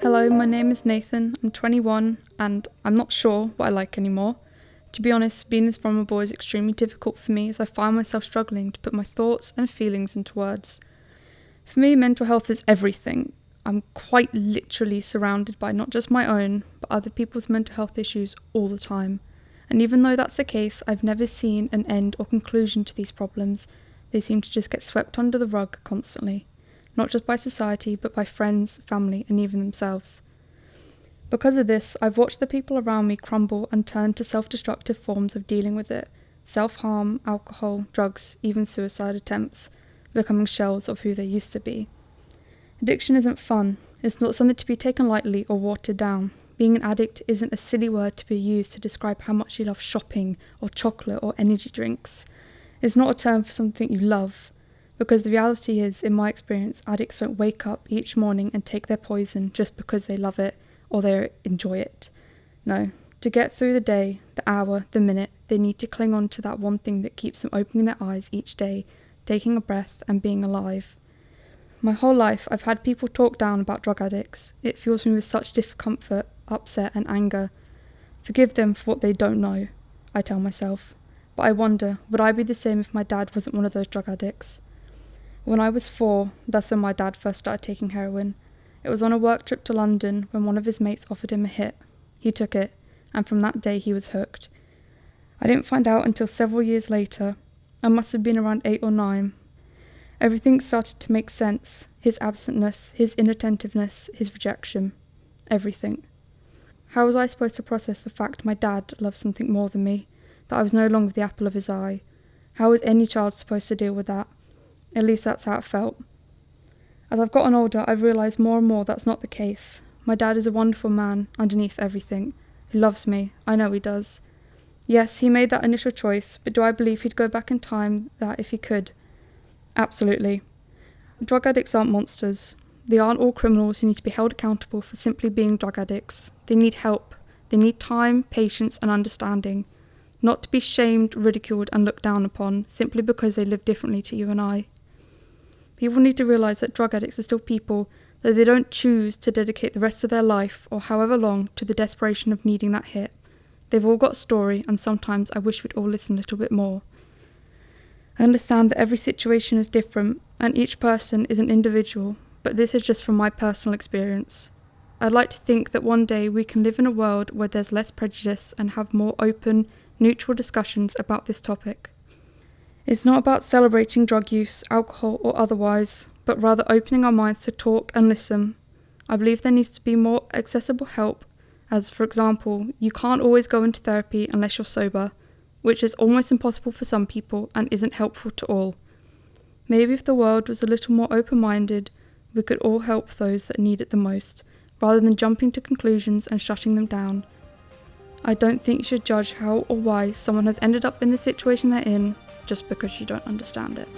Hello, my name is Nathan, I'm 21 and I'm not sure what I like anymore. To be honest, being this vulnerable is extremely difficult for me as I find myself struggling to put my thoughts and feelings into words. For me, mental health is everything. I'm quite literally surrounded by not just my own, but other people's mental health issues all the time. And even though that's the case, I've never seen an end or conclusion to these problems. They seem to just get swept under the rug constantly. Not just by society, but by friends, family, and even themselves. Because of this, I've watched the people around me crumble and turn to self-destructive forms of dealing with it. Self-harm, alcohol, drugs, even suicide attempts, becoming shells of who they used to be. Addiction isn't fun. It's not something to be taken lightly or watered down. Being an addict isn't a silly word to be used to describe how much you love shopping or chocolate or energy drinks. It's not a term for something you love. Because the reality is, in my experience, addicts don't wake up each morning and take their poison just because they love it or they enjoy it. No, to get through the day, the hour, the minute, they need to cling on to that one thing that keeps them opening their eyes each day, taking a breath and being alive. My whole life, I've had people talk down about drug addicts. It fills me with such discomfort, upset and anger. Forgive them for what they don't know, I tell myself. But I wonder, would I be the same if my dad wasn't one of those drug addicts? When I was 4, that's when my dad first started taking heroin. It was on a work trip to London when one of his mates offered him a hit. He took it, and from that day he was hooked. I didn't find out until several years later. I must have been around 8 or 9. Everything started to make sense. His absentness, his inattentiveness, his rejection. Everything. How was I supposed to process the fact my dad loved something more than me? That I was no longer the apple of his eye? How was any child supposed to deal with that? At least that's how it felt. As I've gotten older, I've realised more and more that's not the case. My dad is a wonderful man, underneath everything. He loves me. I know he does. Yes, he made that initial choice, but do I believe he'd go back in time that if he could? Absolutely. Drug addicts aren't monsters. They aren't all criminals who need to be held accountable for simply being drug addicts. They need help. They need time, patience and understanding. Not to be shamed, ridiculed and looked down upon simply because they live differently to you and I. People need to realise that drug addicts are still people, that they don't choose to dedicate the rest of their life, or however long, to the desperation of needing that hit. They've all got a story, and sometimes I wish we'd all listen a little bit more. I understand that every situation is different, and each person is an individual, but this is just from my personal experience. I'd like to think that one day we can live in a world where there's less prejudice and have more open, neutral discussions about this topic. It's not about celebrating drug use, alcohol or otherwise, but rather opening our minds to talk and listen. I believe there needs to be more accessible help, as for example, you can't always go into therapy unless you're sober, which is almost impossible for some people and isn't helpful to all. Maybe if the world was a little more open-minded, we could all help those that need it the most, rather than jumping to conclusions and shutting them down. I don't think you should judge how or why someone has ended up in the situation they're in just because you don't understand it.